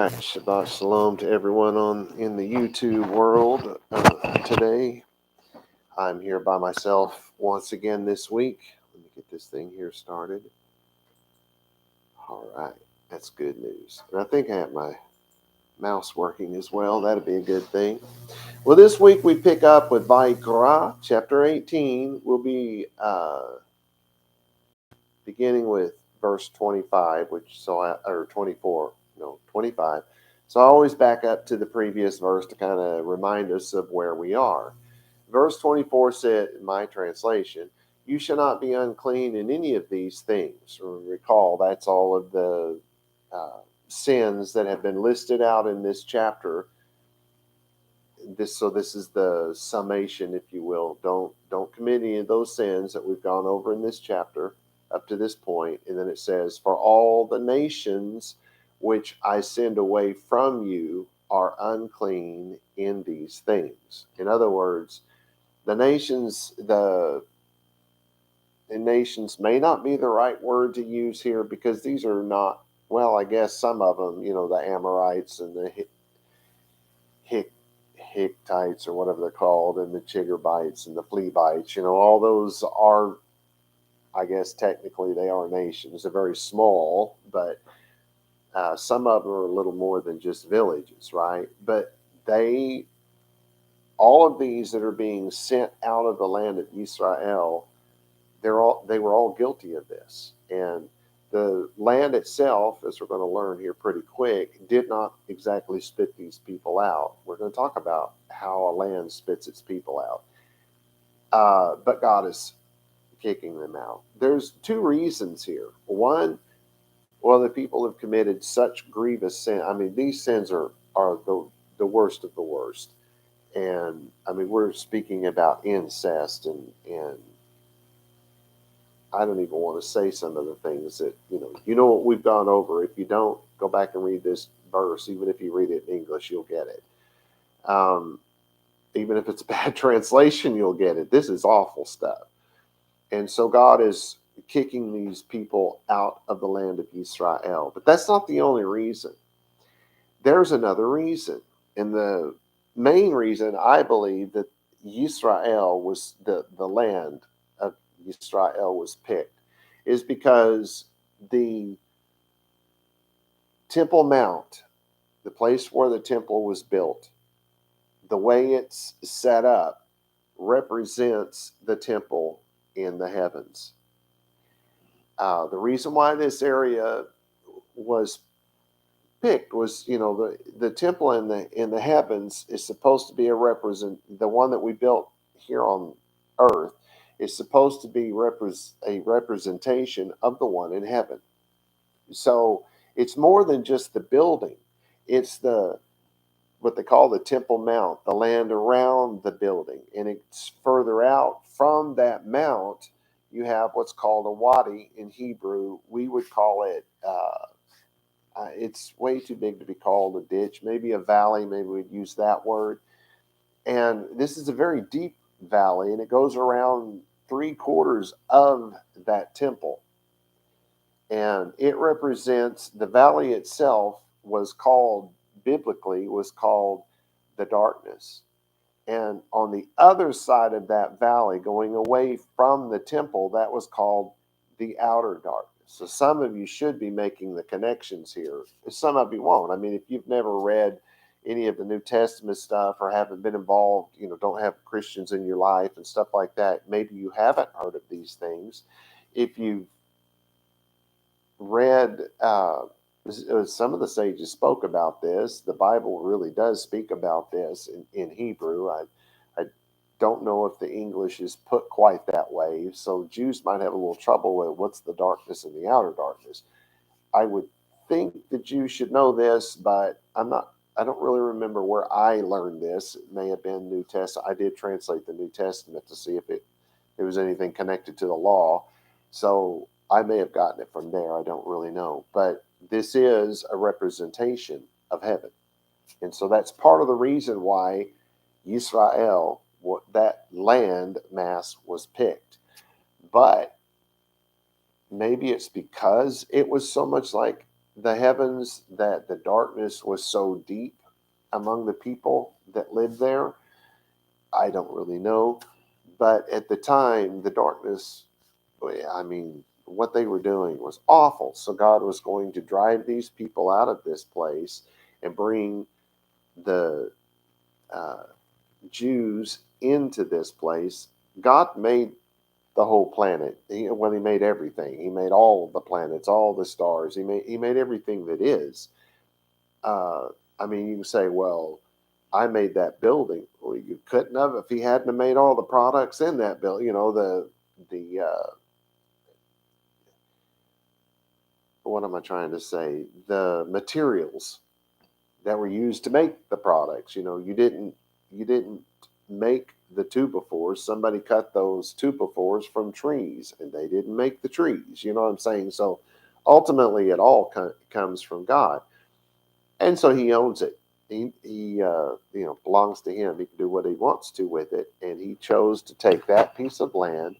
right, Shabbat Shalom to everyone in the YouTube world. Today, I'm here by myself once again this week. Let me get this thing here started. All right, that's good news. And I think I have my mouse working as well. That'd be a good thing. Well, this week we pick up with vaYiqra, chapter 18. We'll be beginning with verse 25, or 24, no, 25. So I always back up to the previous verse to kind of remind us of where we are. Verse 24 said, in my translation, you shall not be unclean in any of these things. Recall, that's all of the sins that have been listed out in this chapter. This is the summation, if you will. Don't commit any of those sins that we've gone over in this chapter up to this point. And then it says, for all the nations which I send away from you are unclean in these things. In other words, nations may not be the right word to use here, because these are not, well, I guess some of them, the Amorites and the Hittites or whatever they're called, and the Chiggerbites and the Fleabites, all those are, I guess technically they are nations. They're very small, but some of them are a little more than just villages, right? But all of these that are being sent out of the land of Israel, they were all guilty of this. And the land itself, as we're going to learn here pretty quick, did not exactly spit these people out. We're going to talk about how a land spits its people out. But God is kicking them out. There's two reasons here. One, well, the people have committed such grievous sin. I mean, these sins are the worst of the worst. And I mean, we're speaking about incest, and I don't even want to say some of the things that, what we've gone over. If you don't, go back and read this verse. Even if you read it in English, you'll get it. Even if it's a bad translation, you'll get it. This is awful stuff. And so God is kicking these people out of the land of Israel. But that's not the only reason. There's another reason. And the main reason, I believe, that Israel was the land of Israel was picked, is because the Temple Mount, the place where the temple was built, the way it's set up, represents the temple in the heavens. The reason why this area was picked was, the temple in the heavens is supposed to be the one that we built here on earth is supposed to be a representation of the one in heaven. So it's more than just the building. It's what they call the Temple Mount, the land around the building. And it's further out from that mount, you have what's called a wadi in Hebrew. We would call it, it's way too big to be called a ditch, maybe a valley, maybe we'd use that word. And this is a very deep valley, and it goes around 3/4 of that temple. And it represents, the valley itself biblically was called the darkness. And on the other side of that valley, going away from the temple, that was called the outer darkness. So some of you should be making the connections here. Some of you won't. I mean, if you've never read any of the New Testament stuff or haven't been involved, don't have Christians in your life and stuff like that, maybe you haven't heard of these things. If you've read, some of the sages spoke about this. The Bible really does speak about this in Hebrew. I don't know if the English is put quite that way. So Jews might have a little trouble with what's the darkness and the outer darkness. I would think the Jews should know this, but I don't really remember where I learned this. It may have been New Testament. I did translate the New Testament to see if there was anything connected to the law. So I may have gotten it from there. I don't really know. But this is a representation of heaven. And so that's part of the reason why Israel, that land mass, was picked. But maybe it's because it was so much like the heavens that the darkness was so deep among the people that lived there? I don't really know. But at the time, the darkness, I mean, what they were doing was awful. So God was going to drive these people out of this place and bring the uh, Jews into this place. God made the whole planet. He made everything. He made all the planets, all the stars. He made everything that is. Uh, I mean, you can say, well, I made that building. Well, you couldn't have if he hadn't have made all the products in that building. The what am I trying to say? The materials that were used to make the products. You didn't make the two befores. Somebody cut those two befores from trees, and they didn't make the trees. You know what I'm saying? So ultimately, it all comes from God, and so He owns it. He belongs to Him. He can do what He wants to with it, and He chose to take that piece of land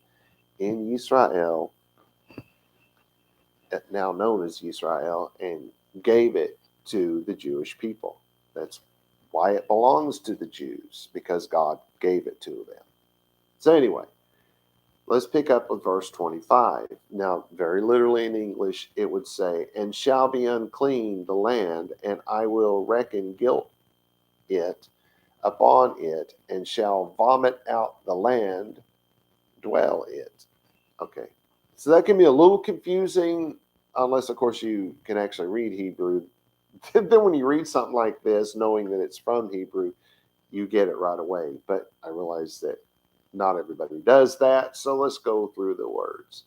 in Israel, now known as Israel, and gave it to the Jewish people. That's why it belongs to the Jews, because God gave it to them. So anyway, let's pick up with verse 25. Now, very literally in English, it would say, "And shall be unclean the land, and I will reckon guilt it upon it, and shall vomit out the land, dwell it." Okay, so that can be a little confusing, unless, of course, you can actually read Hebrew. Then when you read something like this, knowing that it's from Hebrew, you get it right away. But I realize that not everybody does that, so let's go through the words.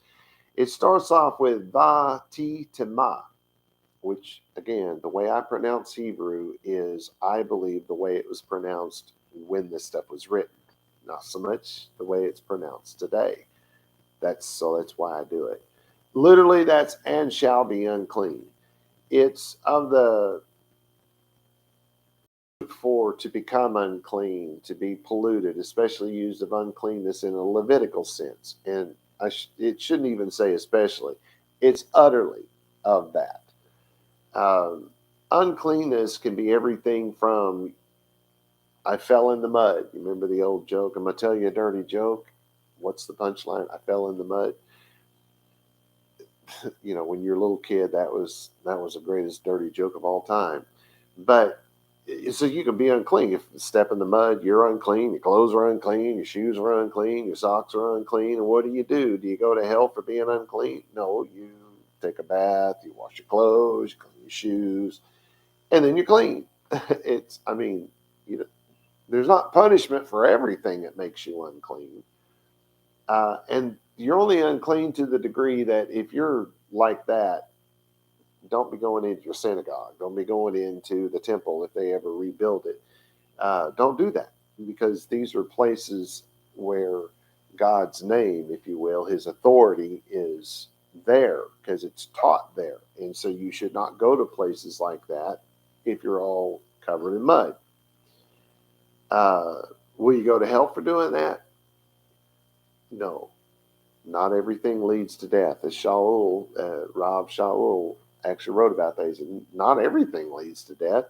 It starts off with va ti tema, which, again, the way I pronounce Hebrew is, I believe, the way it was pronounced when this stuff was written, not so much the way it's pronounced today. That's why I do it. Literally, that's "and shall be unclean." It's of the for to become unclean, to be polluted, especially used of uncleanness in a Levitical sense. And it shouldn't even say especially. It's utterly of that. Um, Uncleanness can be everything from "I fell in the mud." You remember the old joke? I'm going to tell you a dirty joke. What's the punchline? "I fell in the mud." When you're a little kid, that was the greatest dirty joke of all time. But so you can be unclean. If you step in the mud, you're unclean. Your clothes are unclean. Your shoes are unclean. Your socks are unclean. And what do? Do you go to hell for being unclean? No, you take a bath, you wash your clothes, you clean your shoes, and then you're clean. I mean, there's not punishment for everything that makes you unclean. And you're only unclean to the degree that if you're like that, don't be going into your synagogue. Don't be going into the temple if they ever rebuild it. Don't do that, because these are places where God's name, if you will, His authority is there, because it's taught there. And so you should not go to places like that if you're all covered in mud. Will you go to hell for doing that? No. Not everything leads to death. As Rav Shaul actually wrote about that. He said, not everything leads to death.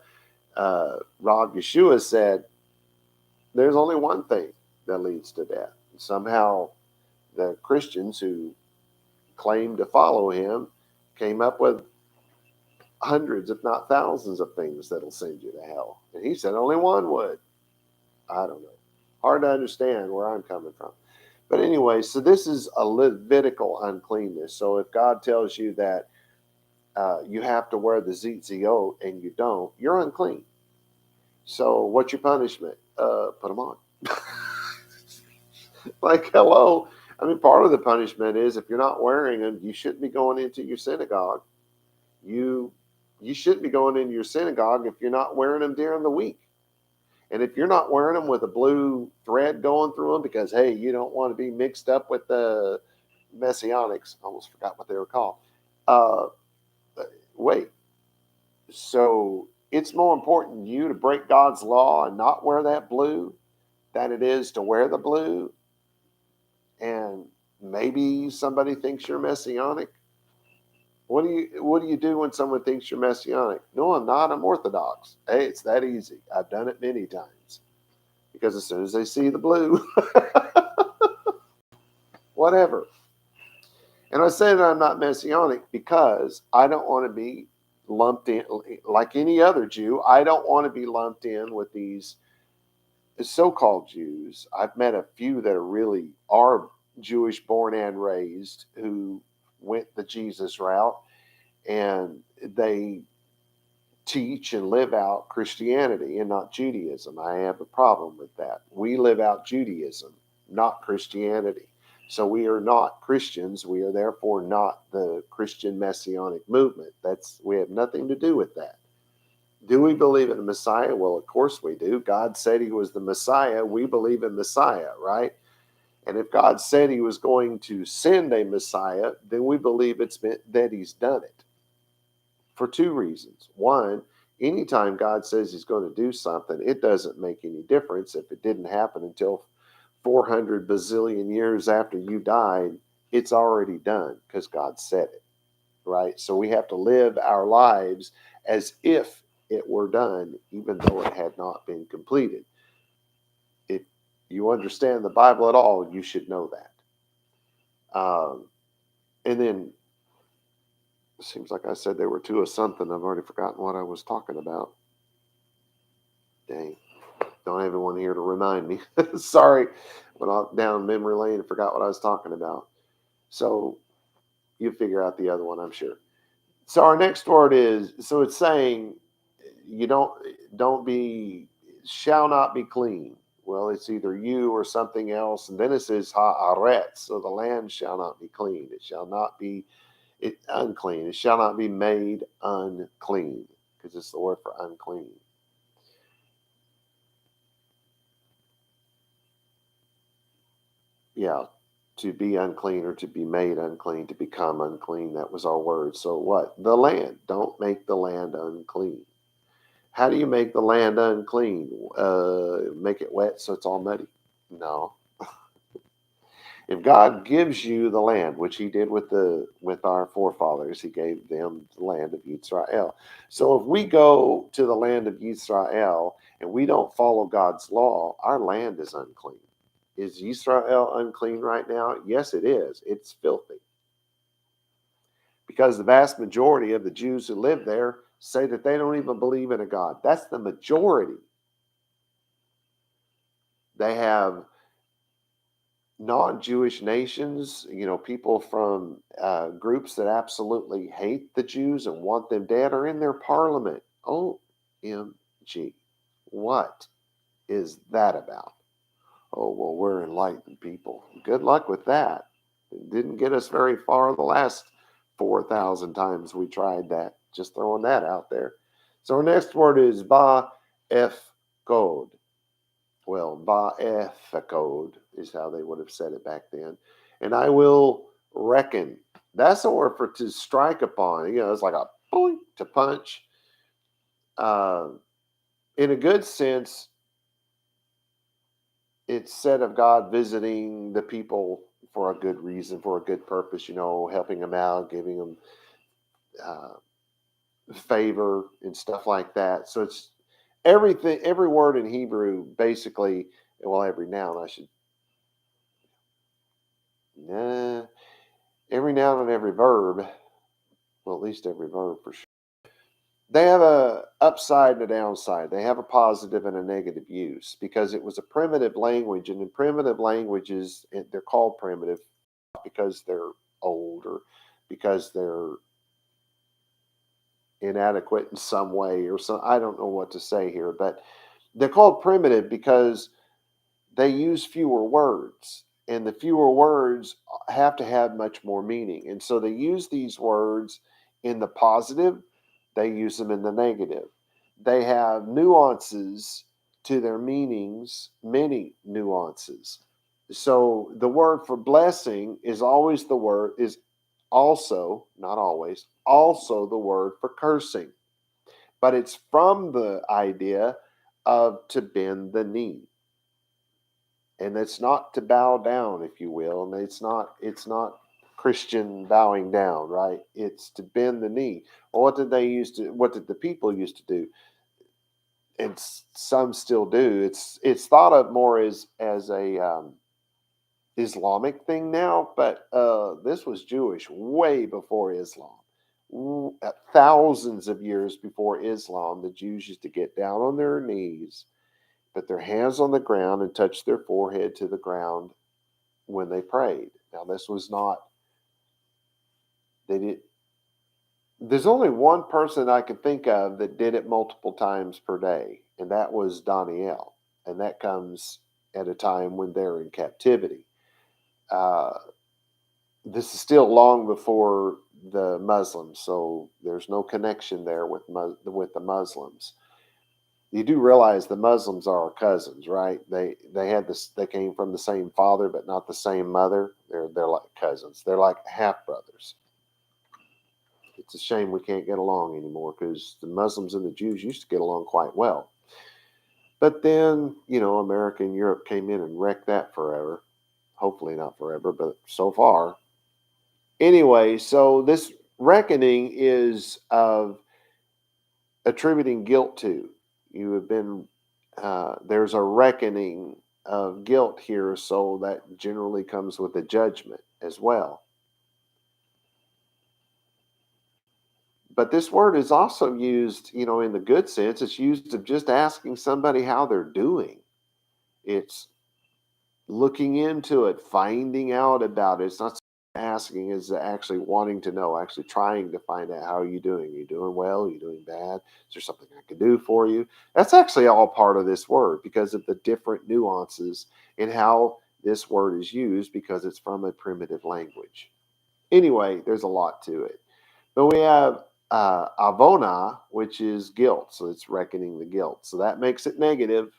Rav Yeshua said, there's only one thing that leads to death. Somehow the Christians who claimed to follow him came up with hundreds, if not thousands, of things that'll send you to hell. And he said only one would. I don't know. Hard to understand where I'm coming from. But anyway, so this is a Levitical uncleanness. So if God tells you that you have to wear the tzitzit and you don't, you're unclean. So what's your punishment? Put them on. Like, hello. I mean, part of the punishment is if you're not wearing them, you shouldn't be going into your synagogue. You shouldn't be going into your synagogue if you're not wearing them during the week. And if you're not wearing them with a blue thread going through them because, hey, you don't want to be mixed up with the Messianics, almost forgot what they were called. Wait. So it's more important to you to break God's law and not wear that blue than it is to wear the blue. And maybe somebody thinks you're Messianic. What do you do when someone thinks you're messianic? No, I'm not. I'm Orthodox. Hey, it's that easy. I've done it many times. Because as soon as they see the blue, whatever. And I say that I'm not messianic because I don't want to be lumped in like any other Jew. I don't want to be lumped in with these so-called Jews. I've met a few that are Jewish born and raised who went the Jesus route, and they teach and live out Christianity and not Judaism. I have a problem with that. We live out Judaism, not Christianity. So we are not Christians. We are therefore not the Christian Messianic movement. We have nothing to do with that. Do we believe in a Messiah? Well, of course we do. God said he was the Messiah. We believe in Messiah, right? And if God said he was going to send a Messiah, then we believe that he's done it for two reasons. One, anytime God says he's going to do something, it doesn't make any difference if it didn't happen until 400 bazillion years after you died. It's already done because God said it, right? So we have to live our lives as if it were done, even though it had not been completed. If you understand the Bible at all, you should know that. And then it seems like I said there were two of something. I've already forgotten what I was talking about. Dang. Don't have anyone here to remind me. Sorry. Went off down memory lane and forgot what I was talking about. So you figure out the other one, I'm sure. So our next word is, so it's saying you shall not be clean. Well, it's either you or something else. And then it says ha'aretz. So the land shall not be clean. It shall not be unclean. It shall not be made unclean, because it's the word for unclean. Yeah, to be unclean or to be made unclean, to become unclean. That was our word. So what? The land. Don't make the land unclean. How do you make the land unclean? Make it wet so it's all muddy? No. If God gives you the land, which he did with our forefathers, he gave them the land of Israel. So if we go to the land of Israel and we don't follow God's law, our land is unclean. Is Israel unclean right now? Yes, it is. It's filthy. Because the vast majority of the Jews who live there say that they don't even believe in a God. That's the majority. They have non-Jewish nations, people from groups that absolutely hate the Jews and want them dead are in their parliament. OMG. What is that about? Oh, well, we're enlightened people. Good luck with that. It didn't get us very far the last 4,000 times we tried that. Just throwing that out there. So our next word is vaEfkod. Well, vaEfkod is how they would have said it back then. And I will reckon. That's a word for to strike upon. It's like a boink to punch. In a good sense, it's said of God visiting the people for a good reason, for a good purpose, helping them out, giving them favor and stuff like that. So it's everything, every word in Hebrew, basically, well, every noun, every noun and every verb, well, at least every verb for sure. They have a upside and a downside. They have a positive and a negative use because it was a primitive language, and in primitive languages, they're called primitive because they're old or because they're inadequate in some way or so. I don't know what to say here, but they're called primitive because they use fewer words, and the fewer words have to have much more meaning. And so they use these words in the positive, they use them in the negative. They have nuances to their meanings, many nuances. So the word for blessing is also, not always, also the word for cursing. But it's from the idea of to bend the knee. And it's not to bow down, if you will. And it's not Christian bowing down, right? It's to bend the knee. Well, what did the people used to do? And some still do. It's thought of more as a Islamic thing now, but this was Jewish way before Islam. Thousands of years before Islam, the Jews used to get down on their knees, put their hands on the ground, and touch their forehead to the ground when they prayed. Now, this was not, they did, there's only one person I could think of that did it multiple times per day, and that was Daniel. And that comes at a time when they're in captivity. Uh, this is still long before the Muslims, so there's no connection there with the Muslims. You do realize the Muslims are our cousins, right? They had this. They came from the same father, but not the same mother. They're like cousins. They're like half brothers. It's a shame we can't get along anymore because the Muslims and the Jews used to get along quite well. But then, America and Europe came in and wrecked that forever. Hopefully not forever, but so far. Anyway, so this reckoning is of attributing guilt to. You have been, there's a reckoning of guilt here, so that generally comes with a judgment as well. But this word is also used, in the good sense. It's used of just asking somebody how they're doing. It's looking into it, finding out about it. It's not asking, it's actually wanting to know, actually trying to find out, how are you doing? Are you doing well? Are you doing bad? Is there something I can do for you? That's actually all part of this word because of the different nuances in how this word is used because it's from a primitive language. Anyway, there's a lot to it. But we have avona, which is guilt. So it's reckoning the guilt. So that makes it negative.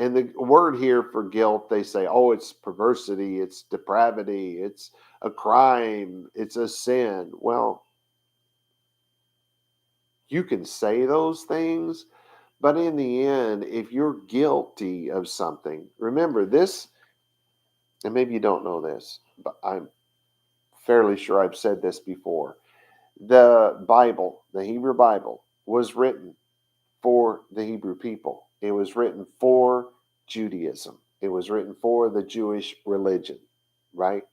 And the word here for guilt, they say, oh, it's perversity, it's depravity, it's a crime, it's a sin. Well, you can say those things, but in the end, if you're guilty of something, remember this, and maybe you don't know this, but I'm fairly sure I've said this before. The Bible, the Hebrew Bible, was written for the Hebrew people. It was written for Judaism. It was written for the Jewish religion, right?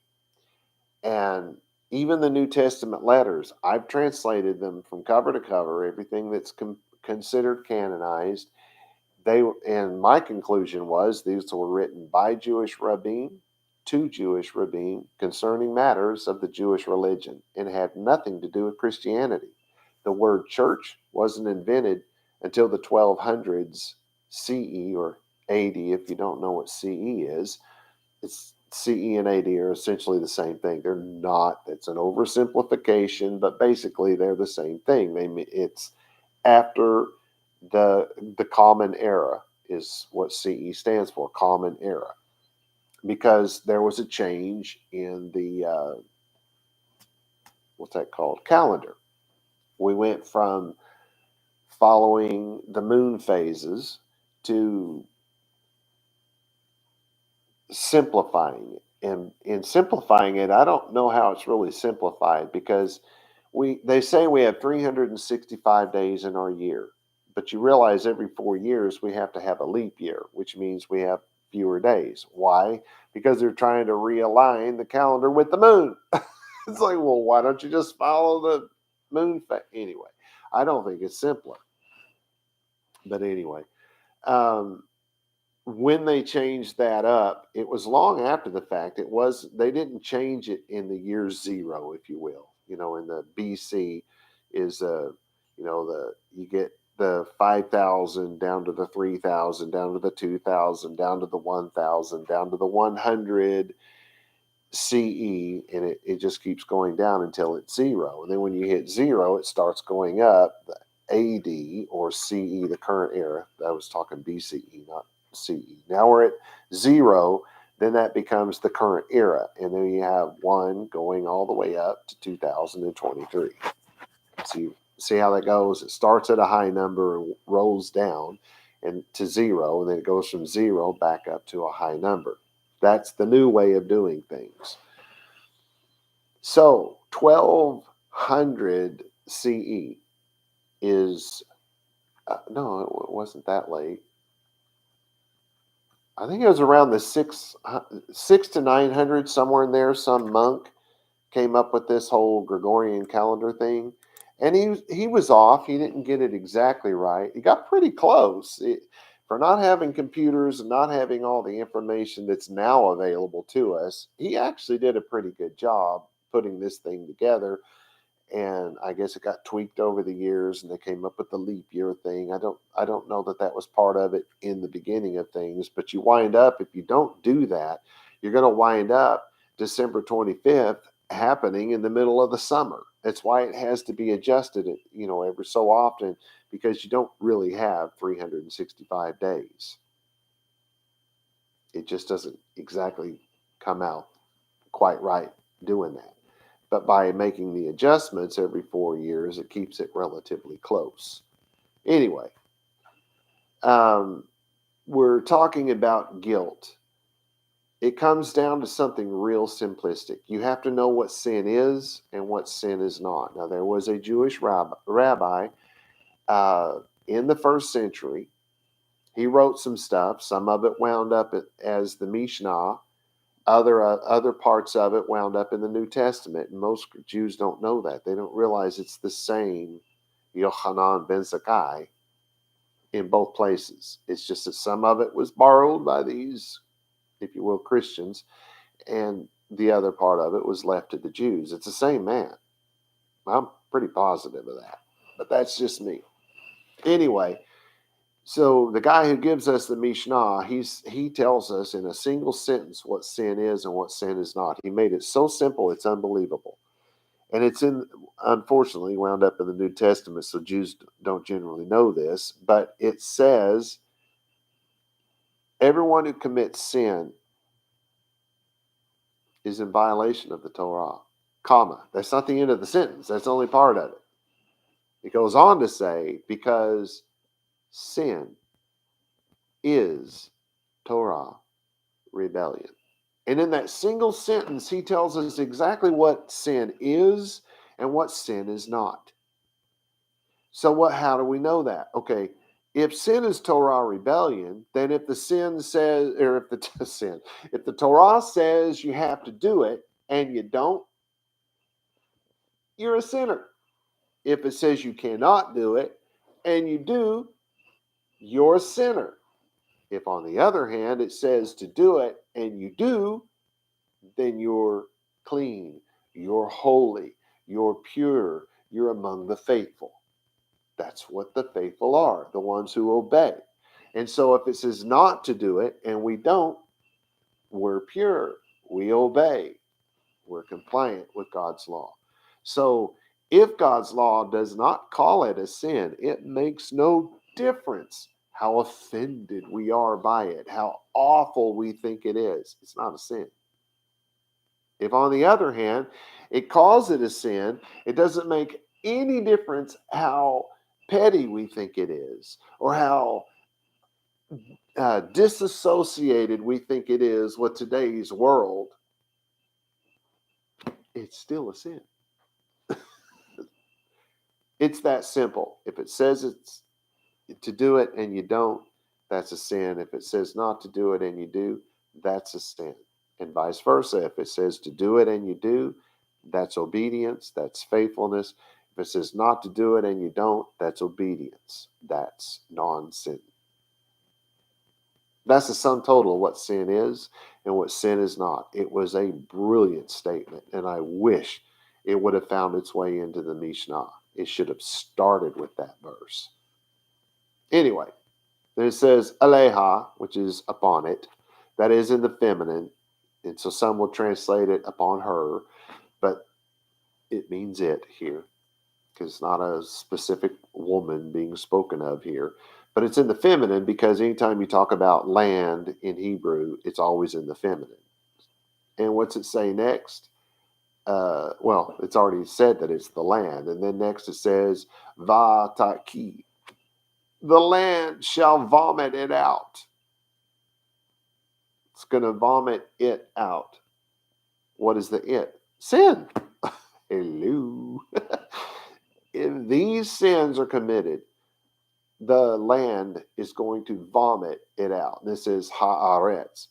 And even the New Testament letters, I've translated them from cover to cover, everything that's considered canonized. And my conclusion was these were written by Jewish rabbim to Jewish rabbim concerning matters of the Jewish religion and had nothing to do with Christianity. The word church wasn't invented until the 1200s CE or AD. If you don't know what CE is, it's CE and AD are essentially the same thing. They're not. It's an oversimplification, but basically they're the same thing. It's after the common era is what CE stands for, common era, because there was a change in the what's that called, calendar. We went from following the moon phases to simplifying it. And in simplifying it, I don't know how it's really simplified because they say we have 365 days in our year, but you realize every 4 years we have to have a leap year, which means we have fewer days. Why? Because they're trying to realign the calendar with the moon. It's like, well, why don't you just follow the moon? Anyway, I don't think it's simpler. But anyway, when they changed that up, it was long after the fact. They didn't change it in the year zero, if you will. In the BC is you get the 5,000 down to the 3,000, down to the 2,000, down to the 1,000, down to the 100 CE, and it just keeps going down until it's zero. And then when you hit zero, it starts going up. The AD or CE, the current era. I was talking BCE, not CE. Now we're at zero, then that becomes the current era. And then you have one going all the way up to 2023. So you see how that goes? It starts at a high number and rolls down and to zero, and then it goes from zero back up to a high number. That's the new way of doing things. So 1200 CE is, no, it wasn't that late. I think it was around the six to 900, somewhere in there. Some monk came up with this whole Gregorian calendar thing, and he was off. He didn't get it exactly right. He got pretty close. For not having computers and not having all the information that's now available to us, he actually did a pretty good job putting this thing together. And I guess it got tweaked over the years, and they came up with the leap year thing. I don't know that that was part of it in the beginning of things, but you wind up, if you don't do that, you're going to wind up December 25th happening in the middle of the summer. That's why it has to be adjusted, every so often, because you don't really have 365 days. It just doesn't exactly come out quite right doing that. But by making the adjustments every 4 years, it keeps it relatively close. Anyway, we're talking about guilt. It comes down to something real simplistic. You have to know what sin is and what sin is not. Now, there was a Jewish rabbi in the first century. He wrote some stuff. Some of it wound up as the Mishnah. Other parts of it wound up in the New Testament, and most Jews don't know that. They don't realize it's the same Yochanan ben Zakkai in both places. It's just that some of it was borrowed by these, if you will, Christians, and the other part of it was left to the Jews. It's the same man. I'm pretty positive of that, but that's just me. Anyway, so the guy who gives us the Mishnah, he tells us in a single sentence what sin is and what sin is not. He made it so simple, it's unbelievable. And it's unfortunately, wound up in the New Testament, so Jews don't generally know this, but it says, everyone who commits sin is in violation of the Torah, comma. That's not the end of the sentence. That's only part of it. It goes on to say, because sin is Torah rebellion. And in that single sentence, he tells us exactly what sin is and what sin is not. So how do we know that? Okay, if sin is Torah rebellion, then if the sin says, or if the Torah says you have to do it and you don't, you're a sinner. If it says you cannot do it and you do, you're a sinner. If, on the other hand, it says to do it and you do, then you're clean, you're holy, you're pure, you're among the faithful. That's what the faithful are, the ones who obey. And so if it says not to do it and we don't, we're pure, we obey, we're compliant with God's law. So if God's law does not call it a sin, it makes no difference how offended we are by it, how awful we think it is. It's not a sin. If, on the other hand, it calls it a sin, it doesn't make any difference how petty we think it is or how disassociated we think it is with today's world. It's still a sin. It's that simple. If it says it's to do it and you don't, that's a sin. If it says not to do it and you do, that's a sin. And vice versa. If it says to do it and you do, that's obedience, that's faithfulness. If it says not to do it and you don't, that's obedience, that's non-sin. That's the sum total of what sin is and what sin is not. It was a brilliant statement, and I wish it would have found its way into the Mishnah. It should have started with that verse. Anyway, then it says aleha, which is upon it. That is in the feminine. And so some will translate it upon her, but it means it here because it's not a specific woman being spoken of here. But it's in the feminine because anytime you talk about land in Hebrew, it's always in the feminine. And what's it say next? Well, it's already said that it's the land. And then next it says, va-taki. The land shall vomit it out. It's going to vomit it out. What is the it? Sin. Hello. If these sins are committed, the land is going to vomit it out. This is haaretz.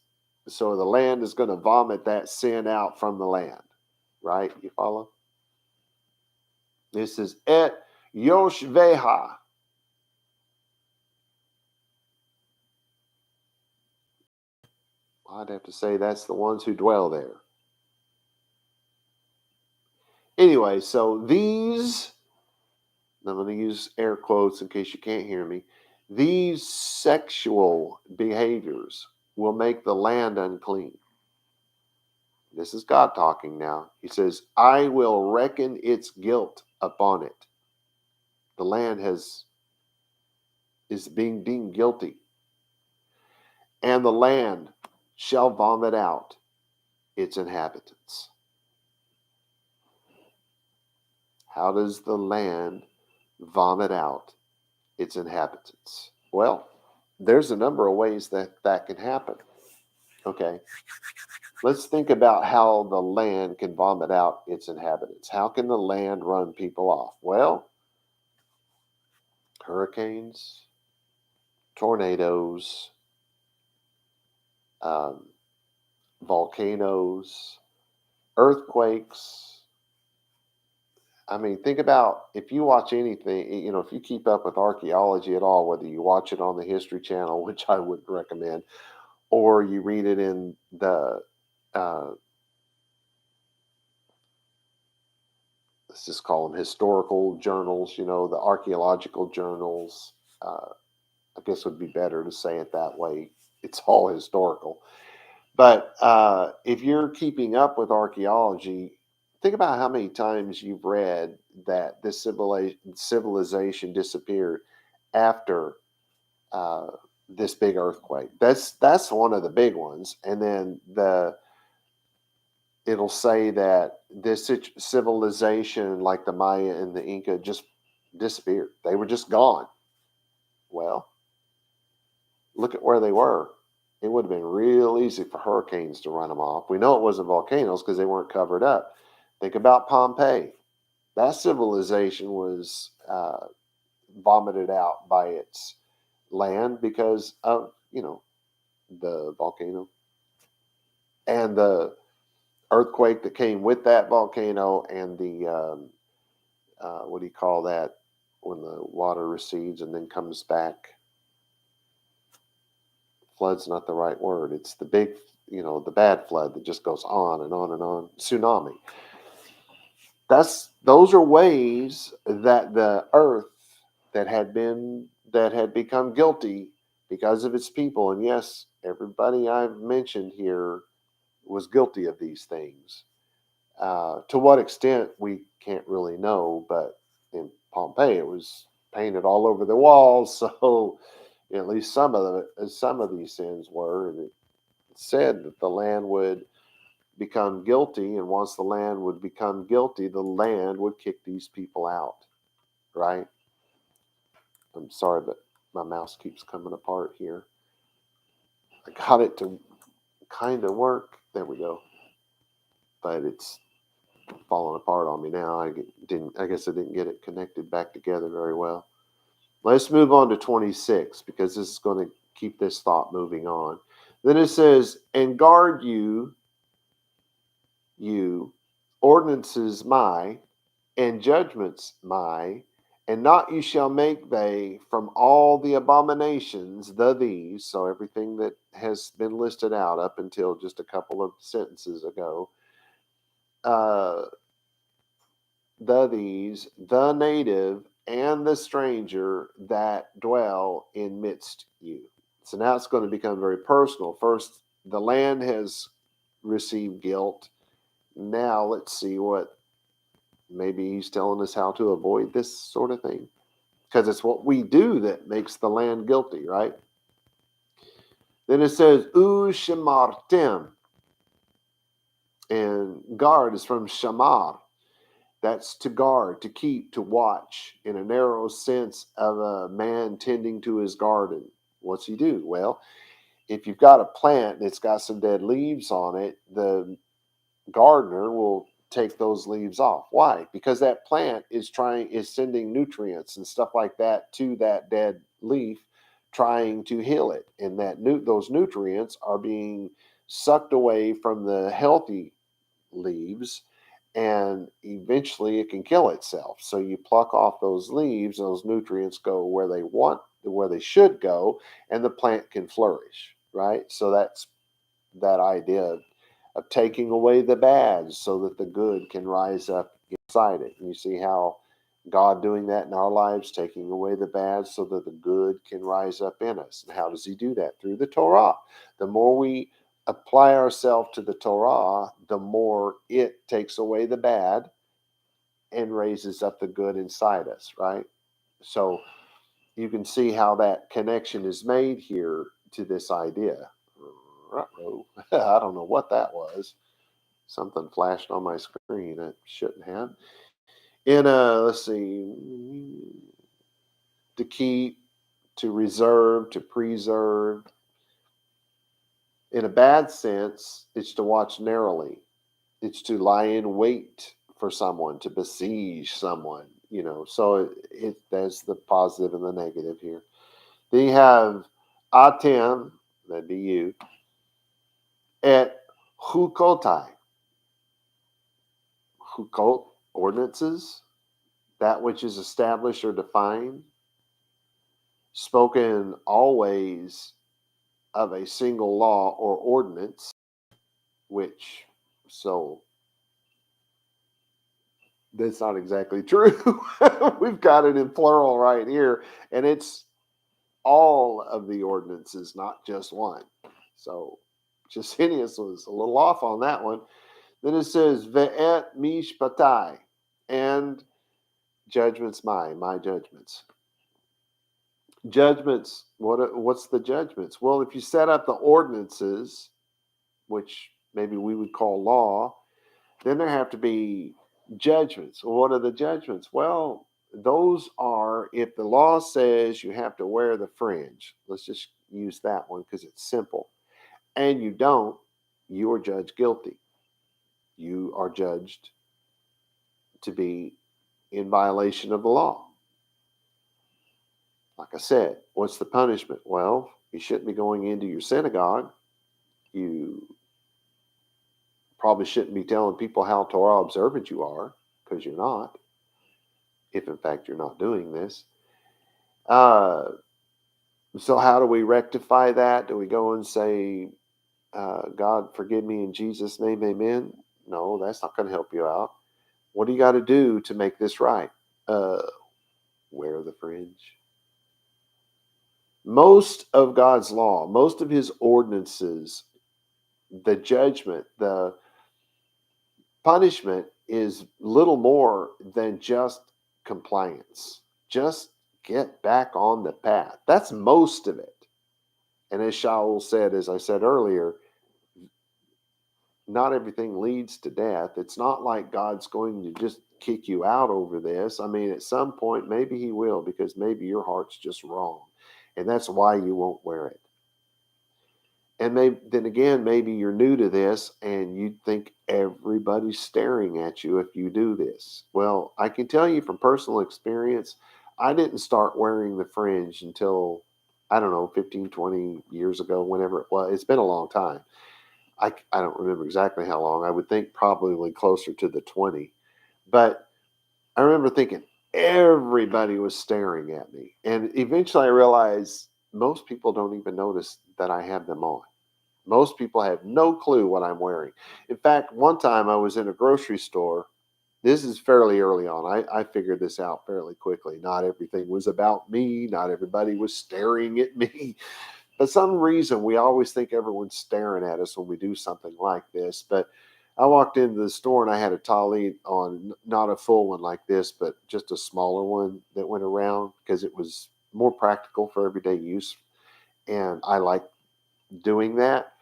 So the land is going to vomit that sin out from the land. Right? You follow? This is et yoshveha. I'd have to say that's the ones who dwell there. Anyway, so these, I'm going to use air quotes in case you can't hear me, these sexual behaviors will make the land unclean. This is God talking now. He says, I will reckon its guilt upon it. The land is being deemed guilty. And the land shall vomit out its inhabitants. How does the land vomit out its inhabitants? Well, there's a number of ways that can happen. Okay. Let's think about how the land can vomit out its inhabitants. How can the land run people off? Well, hurricanes, tornadoes, volcanoes, earthquakes. I mean, think about if you watch anything, if you keep up with archaeology at all, whether you watch it on the History Channel, which I would recommend, or you read it in the, let's just call them historical journals, the archaeological journals. I guess would be better to say it that way. It's all historical. But if you're keeping up with archaeology, think about how many times you've read that this civilization disappeared after this big earthquake. That's one of the big ones. And then it'll say that this civilization, like the Maya and the Inca, just disappeared. They were just gone. Well, look at where they were. It would have been real easy for hurricanes to run them off. We know it wasn't volcanoes because they weren't covered up. Think about Pompeii. That civilization was vomited out by its land because of, the volcano and the earthquake that came with that volcano and the, what do you call that when the water recedes and then comes back? Flood's not the right word. It's the big, the bad flood that just goes on and on and on. Tsunami. Those are ways that the earth that had become guilty because of its people. And yes, everybody I've mentioned here was guilty of these things. To what extent we can't really know, but in Pompeii it was painted all over the walls, so at least some of these sins were, and it said that the land would become guilty, and once the land would become guilty, the land would kick these people out, right? I'm sorry, but my mouse keeps coming apart here. I got it to kind of work. There we go. But it's falling apart on me now. I guess I didn't get it connected back together very well. Let's move on to 26 because this is going to keep this thought moving on. Then it says, and guard you, ordinances my, and judgments my, and not you shall make they from all the abominations, these, so everything that has been listed out up until just a couple of sentences ago, these, the native, and the stranger that dwell in midst you. So now it's going to become very personal. First, the land has received guilt. Now let's see what maybe he's telling us how to avoid this sort of thing. Because it's what we do that makes the land guilty, right? Then it says, U shamartem. And guard is from shamar. That's to guard, to keep, to watch, in a narrow sense of a man tending to his garden. What's he do? Well, if you've got a plant and it's got some dead leaves on it, the gardener will take those leaves off. Why? Because that plant is sending nutrients and stuff like that to that dead leaf, trying to heal it. And those nutrients are being sucked away from the healthy leaves, and eventually it can kill itself. So you pluck off those leaves, those nutrients go where they should go, and the plant can flourish, right? So that's that idea of taking away the bad so that the good can rise up inside it. And you see how God doing that in our lives, taking away the bad so that the good can rise up in us. And how does he do that? Through the Torah. The more we apply ourselves to the Torah, the more it takes away the bad and raises up the good inside us, right? So you can see how that connection is made here to this idea. I don't know what that was. Something flashed on my screen. It shouldn't have. Let's see, to keep, to reserve, to preserve. In a bad sense, it's to watch narrowly. It's to lie in wait for someone, to besiege someone, So there's the positive and the negative here. Then you have atem, that'd be you, et hukotai. Hukot, ordinances, that which is established or defined, spoken always of a single law or ordinance, so that's not exactly true. We've got it in plural right here, and it's all of the ordinances, not just one. So Jusinius was a little off on that one. Then it says, ve'et mishpatai, and judgments my judgments. Judgments, what's the judgments? Well, if you set up the ordinances, which maybe we would call law, then there have to be judgments. Well, what are the judgments? Well, those are, if the law says you have to wear the fringe, let's just use that one because it's simple, and you don't, you are judged guilty. You are judged to be in violation of the law. Like I said, what's the punishment? Well, you shouldn't be going into your synagogue. You probably shouldn't be telling people how Torah observant you are, because you're not, if in fact you're not doing this. So how do we rectify that? Do we go and say, God, forgive me in Jesus' name, amen? No, that's not going to help you out. What do you got to do to make this right? Wear the fringe. Most of God's law, most of his ordinances, the judgment, the punishment is little more than just compliance. Just get back on the path. That's most of it. And as Shaul said, as I said earlier, not everything leads to death. It's not like God's going to just kick you out over this. I mean, at some point, maybe he will, because maybe your heart's just wrong. And that's why you won't wear it. And then again, maybe you're new to this and you think everybody's staring at you if you do this. Well, I can tell you from personal experience, I didn't start wearing the fringe until, I don't know, 15, 20 years ago, whenever it was. It's been a long time. I don't remember exactly how long. I would think probably closer to the 20. But I remember thinking everybody was staring at me. And eventually I realized most people don't even notice that I have them on. Most people have no clue what I'm wearing. In fact, one time I was in a grocery store. This is fairly early on. I figured this out fairly quickly. Not everything was about me. Not everybody was staring at me. For some reason, we always think everyone's staring at us when we do something like this. But I walked into the store and I had a tallit on, not a full one like this, but just a smaller one that went around because it was more practical for everyday use. And I like doing that.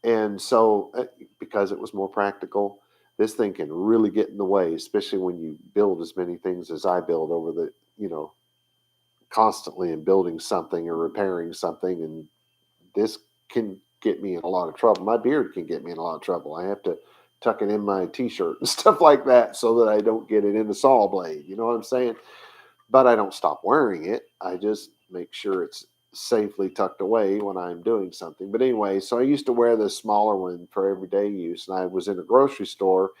And so, because it was more practical, this thing can really get in the way, especially when you build as many things as I build over the, constantly in building something or repairing something. And this can get me in a lot of trouble. My beard can get me in a lot of trouble. I have to tuck it in my t-shirt and stuff like that so that I don't get it in the saw blade. You know what I'm saying? But I don't stop wearing it. I just make sure it's safely tucked away when I'm doing something. But anyway, so I used to wear the smaller one for everyday use. And I was in a grocery store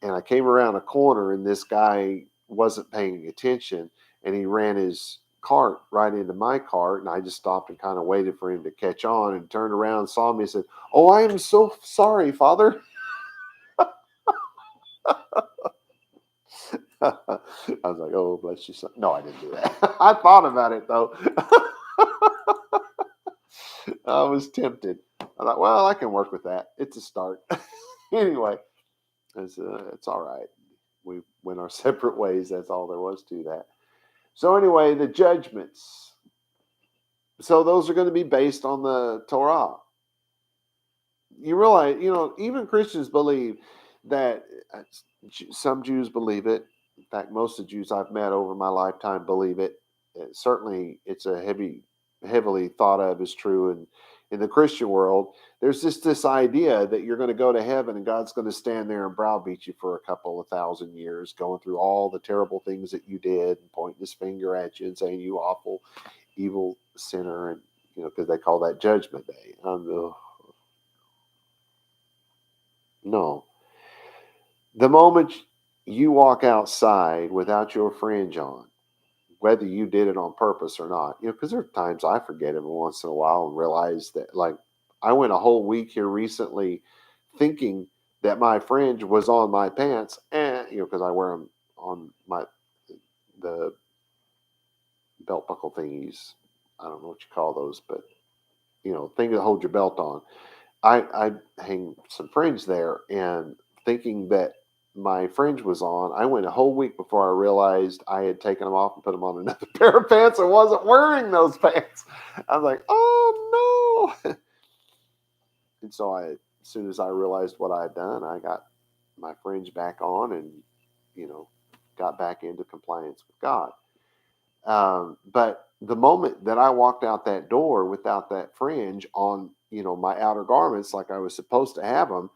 and I came around a corner and this guy wasn't paying attention and he ran his cart right into my cart, and I just stopped and kind of waited for him to catch on and turned around and saw me and said, "Oh, I am so sorry, Father." I was like, "Oh, bless you, son." No, I didn't do that. I thought about it though. I was tempted. I thought, well, I can work with that. It's a start. Anyway, it's all right. We went our separate ways. That's all there was to that. So anyway, the judgments. So those are going to be based on the Torah. You realize, even Christians believe that some Jews believe it. In fact, most of the Jews I've met over my lifetime believe it. Certainly, it's a heavily thought of as true in the Christian world. There's just this idea that you're going to go to heaven and God's going to stand there and browbeat you for a couple of thousand years, going through all the terrible things that you did and pointing his finger at you and saying, "You awful, evil sinner," and because they call that Judgment Day. No. The moment you walk outside without your fringe on, whether you did it on purpose or not, because there are times I forget every once in a while and realize that, like, I went a whole week here recently thinking that my fringe was on my pants, and, because I wear them on the belt buckle thingies. I don't know what you call those, but, thing to hold your belt on. I hang some fringe there, and thinking that my fringe was on, I went a whole week before I realized I had taken them off and put them on another pair of pants and wasn't wearing those pants. I was like, "Oh no!" And so as soon as I realized what I had done, I got my fringe back on and got back into compliance with God. But the moment that I walked out that door without that fringe on, my outer garments like I was supposed to have them,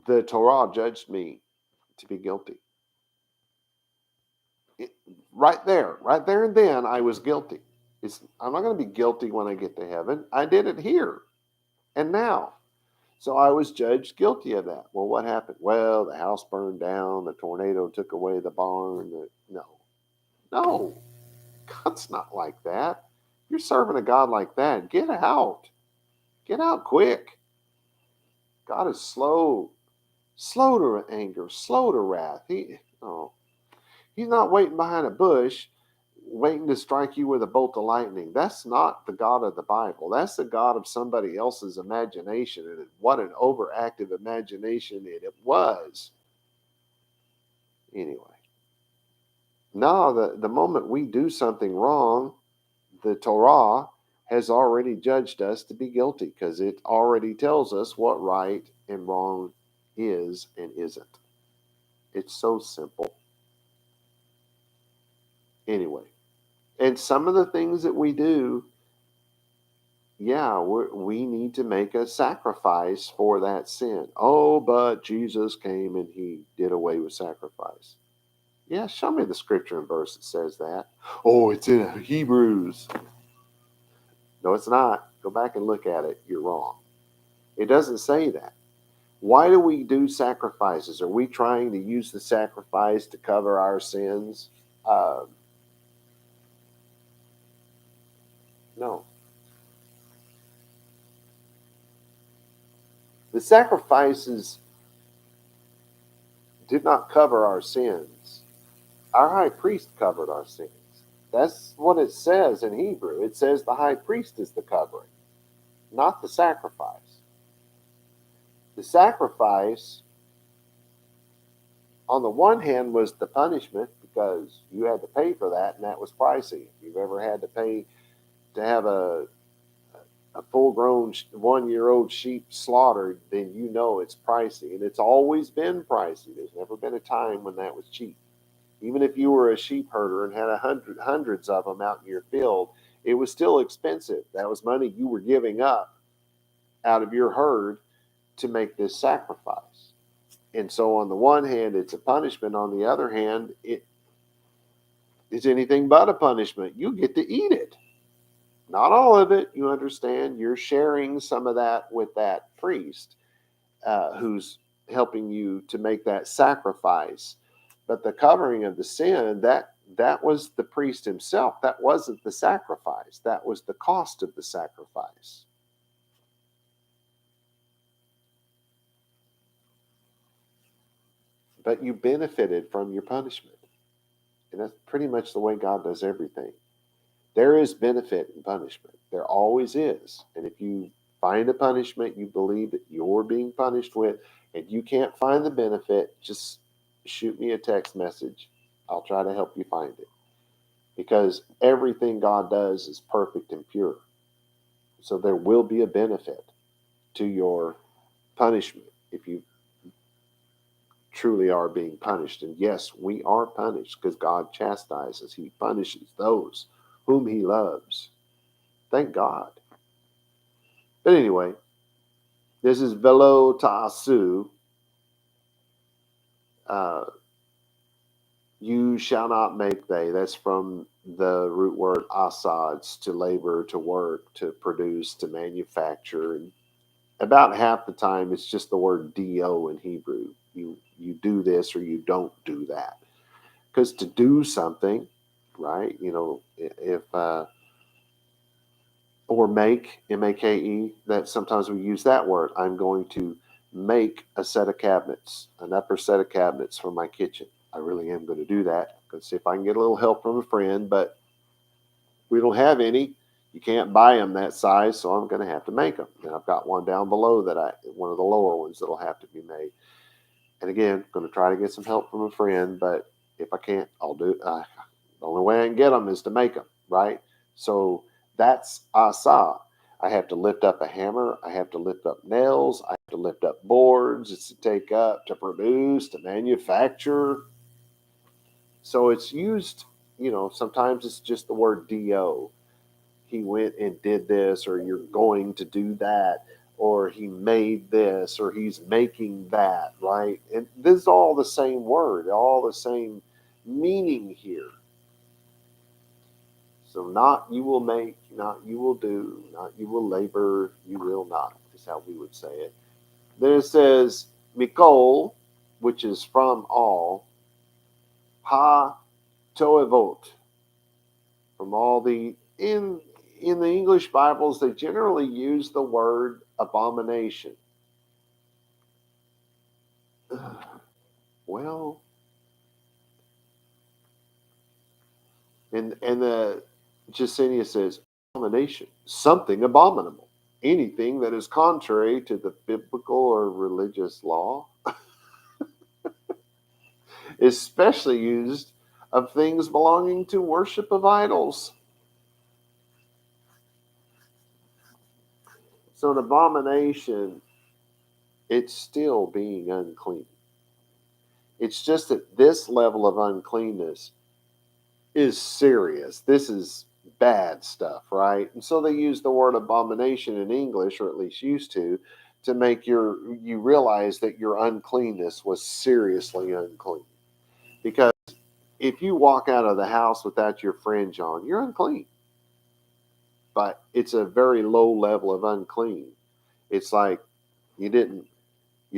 the Torah judged me to be guilty. Right there and then, I was guilty. I'm not going to be guilty when I get to heaven. I did it here and now. So I was judged guilty of that. Well, what happened? Well, the house burned down. The tornado took away the barn. No, God's not like that. You're serving a God like that. Get out. Get out quick. God is slow to anger, slow to wrath. He's not waiting behind a bush, waiting to strike you with a bolt of lightning. That's not the God of the Bible. That's the God of somebody else's imagination. And what an overactive imagination it was. Anyway. No, the moment we do something wrong, the Torah has already judged us to be guilty because it already tells us what right and wrong is and isn't. It's so simple. Anyway, and some of the things that we do, we need to make a sacrifice for that sin. Oh, but Jesus came and he did away with sacrifice. Yeah, show me the scripture and verse that says that. Oh, it's in Hebrews. No, it's not. Go back and look at it. You're wrong. It doesn't say that. Why do we do sacrifices? Are we trying to use the sacrifice to cover our sins? No. The sacrifices did not cover our sins. Our high priest covered our sins. That's what it says in Hebrew. It says the high priest is the covering, not the sacrifice. The sacrifice, on the one hand, was the punishment because you had to pay for that, and that was pricey. If you've ever had to pay to have a full-grown 1-year-old sheep slaughtered, then you know it's pricey, and it's always been pricey. There's never been a time when that was cheap. Even if you were a sheep herder and had hundreds of them out in your field, it was still expensive. That was money you were giving up out of your herd to make this sacrifice. And so on the one hand, it's a punishment. On the other hand, it is anything but a punishment. You get to eat it. Not all of it, you understand. You're sharing some of that with that priest who's helping you to make that sacrifice. But the covering of the sin, that was the priest himself. That wasn't the sacrifice. That was the cost of the sacrifice. But you benefited from your punishment. And that's pretty much the way God does everything. There is benefit in punishment. There always is. And if you find a punishment you believe that you're being punished with, and you can't find the benefit, just shoot me a text message. I'll try to help you find it. Because everything God does is perfect and pure. So there will be a benefit to your punishment if you truly are being punished. And yes, we are punished because God chastises. He punishes those whom he loves. Thank God. But anyway, this is velo ta'asu. You shall not make they. That's from the root word asad, to labor, to work, to produce, to manufacture. And about half the time, it's just the word do in Hebrew. You do this or you don't do that. Because to do something, right? If or make, M-A-K-E, that sometimes we use that word. I'm going to make a set of cabinets, an upper set of cabinets for my kitchen. I really am going to do that. Going to see if I can get a little help from a friend, but we don't have any. You can't buy them that size, so I'm going to have to make them. And I've got one down below one of the lower ones that'll have to be made. And again, I'm going to try to get some help from a friend, but if I can't, I'll do it. The only way I can get them is to make them, right? So that's asa. I have to lift up a hammer. I have to lift up nails. I have to lift up boards. It's to take up, to produce, to manufacture. So it's used, sometimes it's just the word do. He went and did this, or you're going to do that, or he made this, or he's making that, right? And this is all the same word, all the same meaning here. So not you will make, not you will do, not you will labor, you will not, is how we would say it. Then it says, Mikol, which is from all, ha toevot, from all the, in the English Bibles, they generally use the word abomination. Well, and the Jasenia says, abomination, something abominable, anything that is contrary to the biblical or religious law, especially used of things belonging to worship of idols. So an abomination, it's still being unclean. It's just that this level of uncleanness is serious. This is bad stuff, right? And so they use the word abomination in English, or at least used to make you realize that your uncleanness was seriously unclean. Because if you walk out of the house without your fringe on, you're unclean. But it's a very low level of unclean. It's like you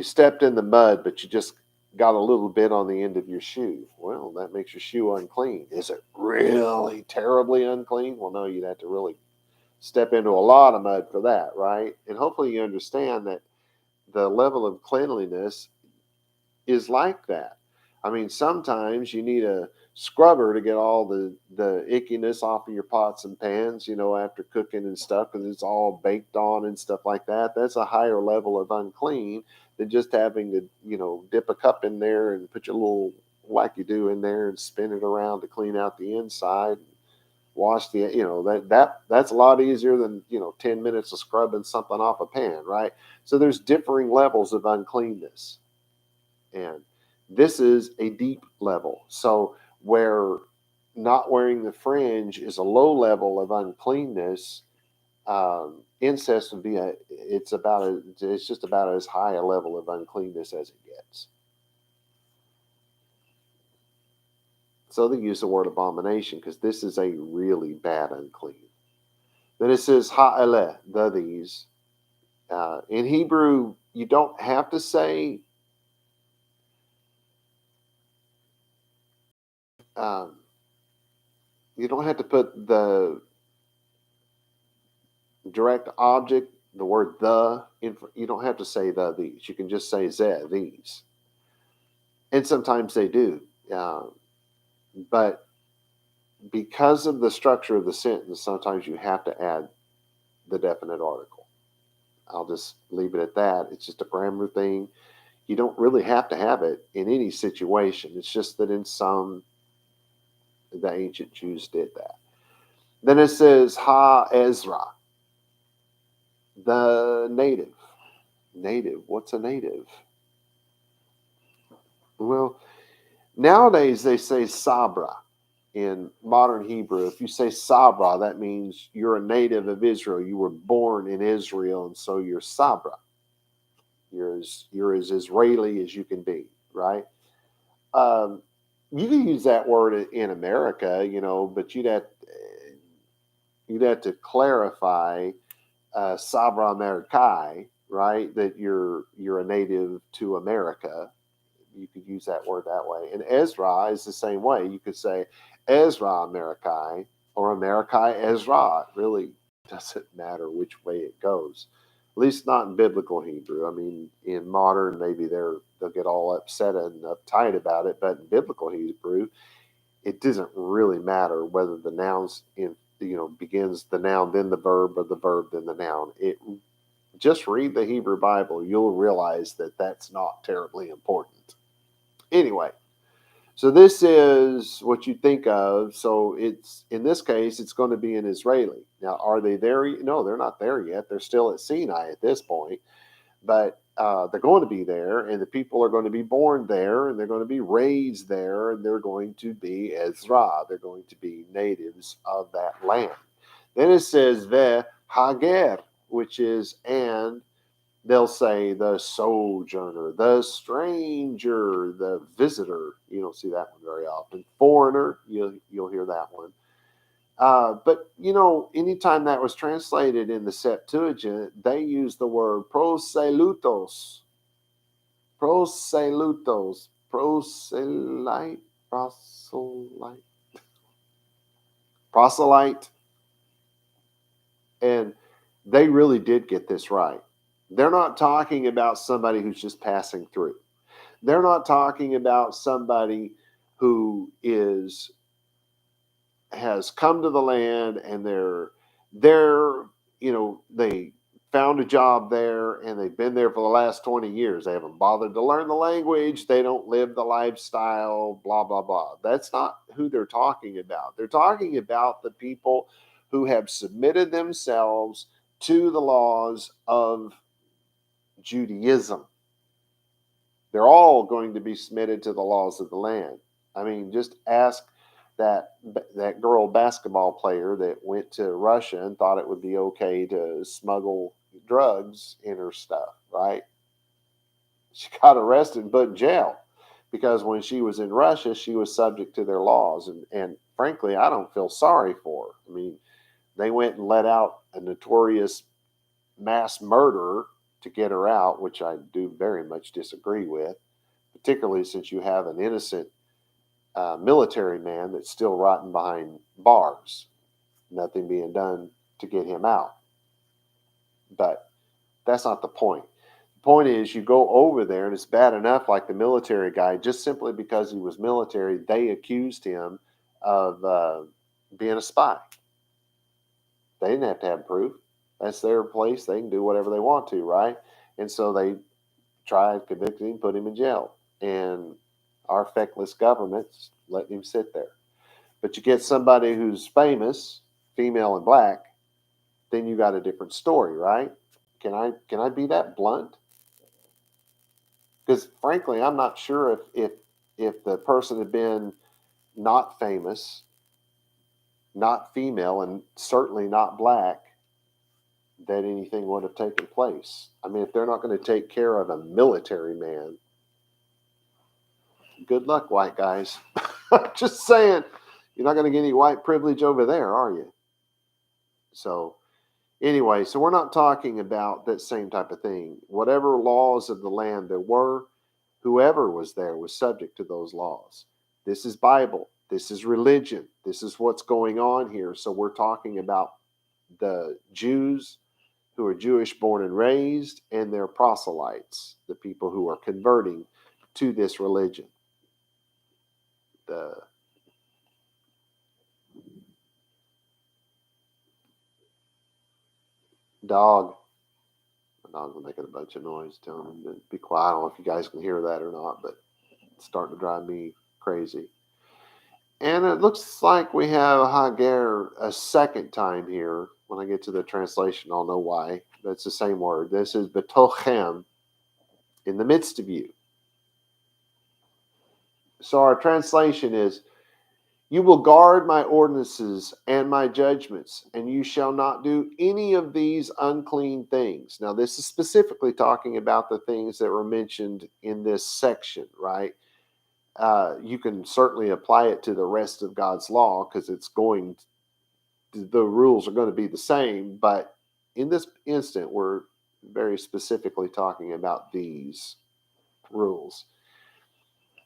stepped in the mud, but you just got a little bit on the end of your shoe. Well, that makes your shoe unclean. Is it really terribly unclean? Well, no, you'd have to really step into a lot of mud for that, right? And hopefully you understand that the level of cleanliness is like that. I mean, sometimes you need a scrubber to get all the ickiness off of your pots and pans, after cooking and stuff, because it's all baked on and stuff like that. That's a higher level of unclean than just having to, dip a cup in there and put your little wacky do in there and spin it around to clean out the inside. Wash that's a lot easier than 10 minutes of scrubbing something off a pan, right? So there's differing levels of uncleanness, and this is a deep level. So where not wearing the fringe is a low level of uncleanness, Incest would be it's just about as high a level of uncleanness as it gets. So they use the word abomination because this is a really bad unclean. Then it says ha'eleh, the these. In Hebrew, you don't have to say um, you don't have to put the direct object, the word the. You don't have to say the these. You can just say ze these, and sometimes they do. But because of the structure of the sentence, sometimes you have to add the definite article. I'll just leave it at that. It's just a grammar thing. You don't really have to have it in any situation. It's just that in some, the ancient Jews did that. Then it says Ha Ezra, the native. Native. What's a native? Well, nowadays they say Sabra in modern Hebrew. If you say Sabra, that means you're a native of Israel. You were born in Israel, and so you're Sabra. You're as Israeli as you can be, right? Um, you can use that word in America, but you'd have to clarify Sabra Americae, right? That you're a native to America. You could use that word that way. And Ezra is the same way. You could say Ezra Americae or Americae Ezra. It really doesn't matter which way it goes. At least not in biblical Hebrew. I mean, in modern, maybe they'll get all upset and uptight about it. But in biblical Hebrew, it doesn't really matter whether the noun's begins the noun then the verb or the verb then the noun. It just read the Hebrew Bible. You'll realize that that's not terribly important. Anyway, so this is what you think of. So it's in this case, it's going to be an Israeli. Now, are they there? No, they're not there yet. They're still at Sinai at this point, but they're going to be there, and the people are going to be born there, and they're going to be raised there, and they're going to be Ezra. They're going to be natives of that land. Then it says ve hager, which is and. They'll say the sojourner, the stranger, the visitor. You don't see that one very often. Foreigner, you'll hear that one. But anytime that was translated in the Septuagint, they use the word proselutos, proselyte, proselyte, and they really did get this right. They're not talking about somebody who's just passing through. They're not talking about somebody who has come to the land and they found a job there and they've been there for the last 20 years. They haven't bothered to learn the language. They don't live the lifestyle, blah, blah, blah. That's not who they're talking about. They're talking about the people who have submitted themselves to the laws of Judaism. They're all going to be submitted to the laws of the land. I mean, just ask that girl basketball player that went to Russia and thought it would be okay to smuggle drugs in her stuff, right? She got arrested and put in jail because when she was in Russia, she was subject to their laws. And frankly, I don't feel sorry for her. I mean, they went and let out a notorious mass murderer to get her out, which I do very much disagree with, particularly since you have an innocent military man that's still rotting behind bars, nothing being done to get him out. But that's not the point. The point is, you go over there, and it's bad enough, like the military guy, just simply because he was military, they accused him of being a spy. They didn't have to have proof. That's their place. They can do whatever they want to, right? And so they tried, convicted him, put him in jail. And our feckless government's letting him sit there. But you get somebody who's famous, female and black, then you got a different story, right? Can I be that blunt? Because frankly, I'm not sure if the person had been not famous, not female, and certainly not black, that anything would have taken place. I mean, if they're not going to take care of a military man, good luck, white guys. Just saying, you're not going to get any white privilege over there, are you? So, anyway, so we're not talking about that same type of thing. Whatever laws of the land there were, whoever was there was subject to those laws. This is Bible. This is religion. This is what's going on here. So we're talking about the Jews who are Jewish born and raised, and their proselytes, the people who are converting to this religion. The dog. My dog's making a bunch of noise, telling him to be quiet. I don't know if you guys can hear that or not, but it's starting to drive me crazy. And it looks like we have Hagar a second time here. When I get to the translation, I'll know why. But it's the same word. This is betochem, in the midst of you. So our translation is, you will guard my ordinances and my judgments, and you shall not do any of these unclean things. Now, this is specifically talking about the things that were mentioned in this section, right? You can certainly apply it to the rest of God's law because the rules are going to be the same. But in this instant, we're very specifically talking about these rules.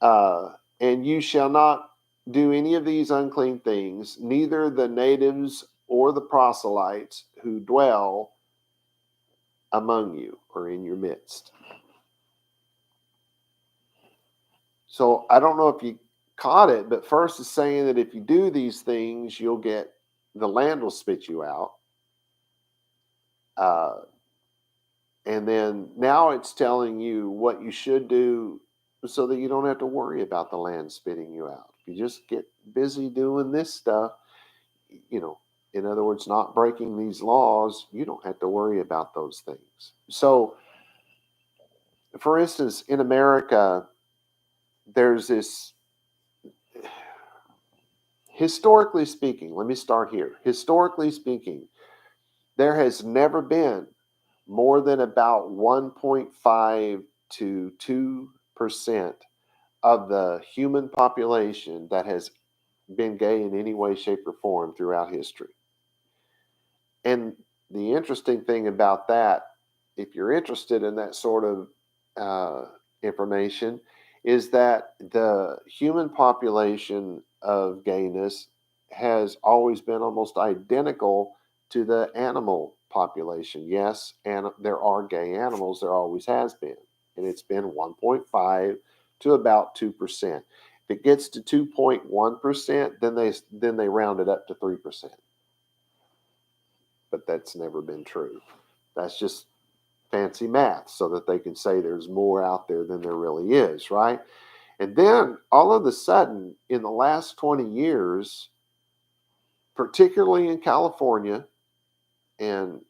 And you shall not do any of these unclean things, neither the natives or the proselytes who dwell among you or in your midst. So I don't know if you caught it, but first it's saying that if you do these things, the land will spit you out. And then now it's telling you what you should do so that you don't have to worry about the land spitting you out. If you just get busy doing this stuff, in other words, not breaking these laws, you don't have to worry about those things. So, for instance, in America, there's this, historically speaking, let me start here. Historically speaking, there has never been more than about 1.5 to 2% of the human population that has been gay in any way, shape, or form throughout history. And the interesting thing about that, if you're interested in that sort of information, is that the human population of gayness has always been almost identical to the animal population. Yes, and there are gay animals, there always has been. And it's been 1.5 to about 2%. If it gets to 2.1%, then they round it up to 3%. But that's never been true. That's just fancy math so that they can say there's more out there than there really is, right? And then all of a sudden, in the last 20 years, particularly in California and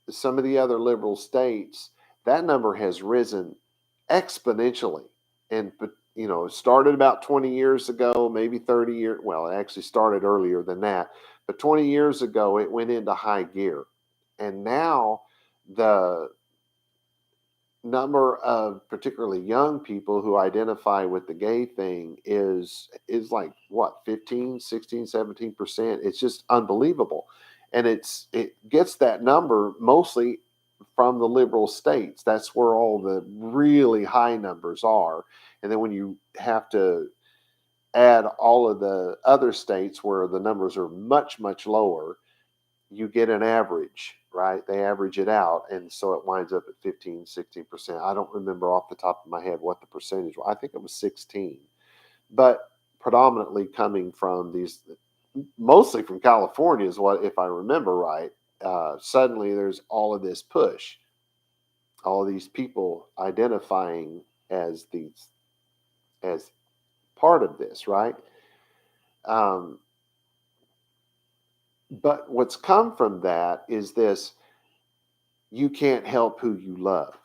some of the other liberal states, that number has risen exponentially. And it started about 20 years ago, maybe 30 years. Well, it actually started earlier than that. But 20 years ago, it went into high gear. And now the number of particularly young people who identify with the gay thing is like, what, 15, 16, 17%. It's just unbelievable. And it gets that number mostly from the liberal states. That's where all the really high numbers are. And then when you have to add all of the other states where the numbers are much, much lower, you get an average, right? They average it out. And so it winds up at 15, 16%. I don't remember off the top of my head what the percentage was. I think it was 16. But predominantly coming from these, mostly from California is what, if I remember right, suddenly there's all of this push, all of these people identifying as part of this, right? But what's come from that is this: you can't help who you love.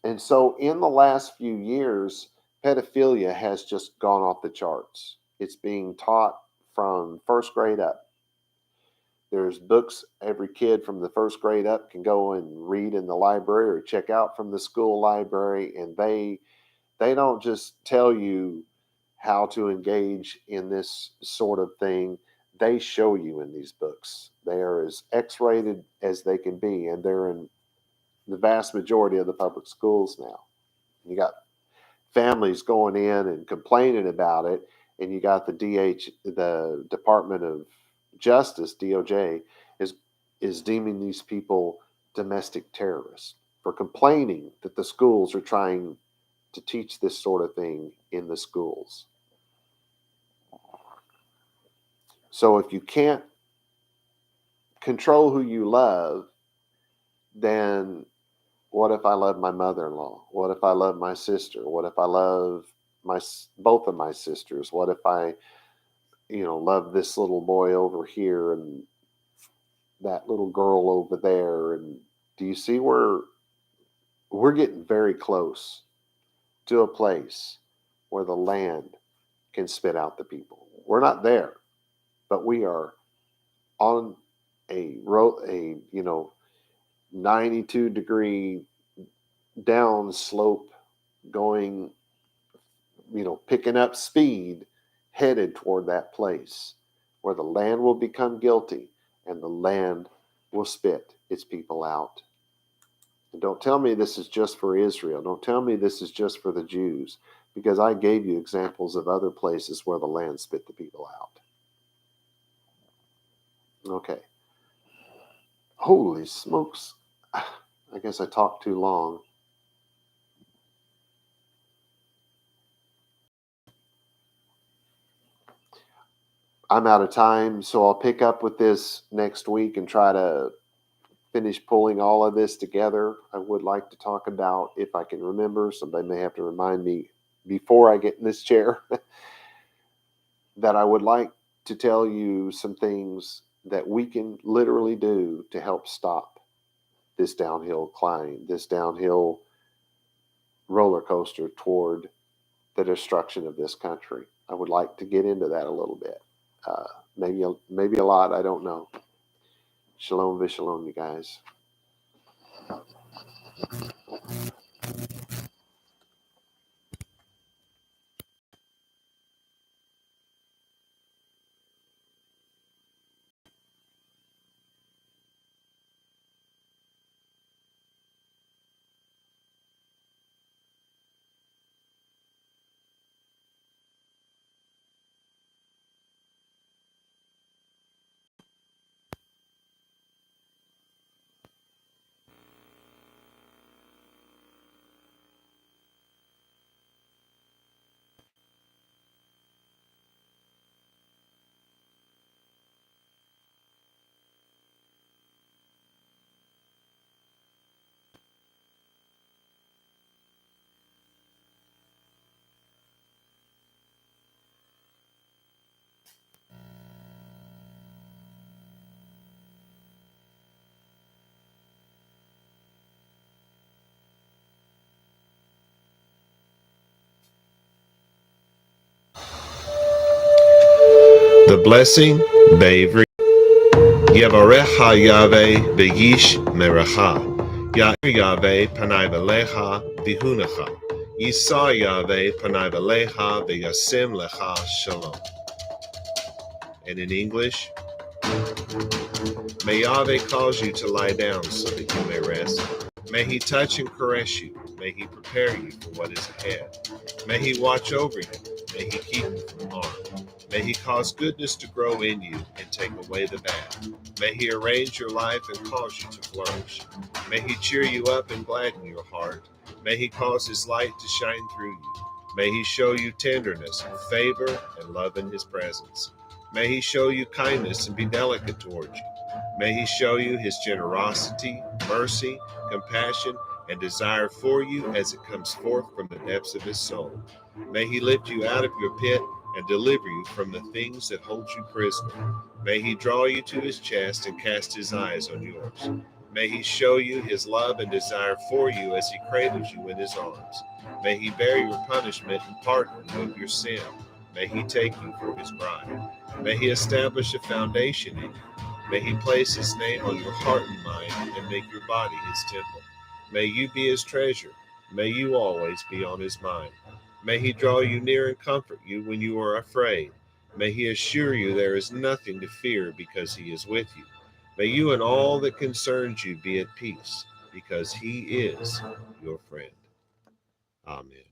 And so in the last few years, pedophilia has just gone off the charts. It's being taught from first grade up. There's books every kid from the first grade up can go and read in the library or check out from the school library, and they don't just tell you how to engage in this sort of thing. They show you in these books. They are as X-rated as they can be, and they're in the vast majority of the public schools now. You got families going in and complaining about it, and you got the Department of Justice, DOJ, is deeming these people domestic terrorists for complaining that the schools are trying to teach this sort of thing in the schools. So if you can't control who you love, then what if I love my mother-in-law? What if I love my sister? What if I love both of my sisters? What if I, love this little boy over here and that little girl over there? And do you see where we're getting very close to a place where the land can spit out the people? We're not there, but we are on a 92-degree down slope, going, picking up speed, headed toward that place where the land will become guilty and the land will spit its people out. And don't tell me this is just for Israel. Don't tell me this is just for the Jews, because I gave you examples of other places where the land spit the people out. Okay. Holy smokes. I guess I talked too long. I'm out of time, so I'll pick up with this next week and try to finish pulling all of this together. I would like to talk about, if I can remember, somebody may have to remind me before I get in this chair, that I would like to tell you some things that we can literally do to help stop this downhill climb, this downhill roller coaster toward the destruction of this country. I would like to get into that a little bit. Maybe a lot, I don't know. Shalom v'shalom, you guys. The blessing, vaYiqra. Yevarecha Yahweh v'yish merecha. Ya'ir Yahweh panai v'lecha v'hunecha. Yisa Yahweh panai v'lecha v'yasim lecha shalom. And in English, may Yahweh cause you to lie down so that you may rest. May he touch and caress you. May he prepare you for what is ahead. May he watch over you. May he keep you from harm. May he cause goodness to grow in you and take away the bad. May he arrange your life and cause you to flourish. May he cheer you up and gladden your heart. May he cause his light to shine through you. May he show you tenderness, favor, and love in his presence. May he show you kindness and be delicate towards you. May he show you his generosity, mercy, compassion, and desire for you as it comes forth from the depths of his soul. May he lift you out of your pit and deliver you from the things that hold you prisoner. May he draw you to his chest and cast his eyes on yours. May he show you his love and desire for you as he cradles you in his arms. May he bear your punishment and pardon you of your sin. May he take you for his bride. May he establish a foundation in you. May he place his name on your heart and mind and make your body his temple. May you be his treasure. May you always be on his mind. May he draw you near and comfort you when you are afraid. May he assure you there is nothing to fear because he is with you. May you and all that concerns you be at peace because he is your friend. Amen.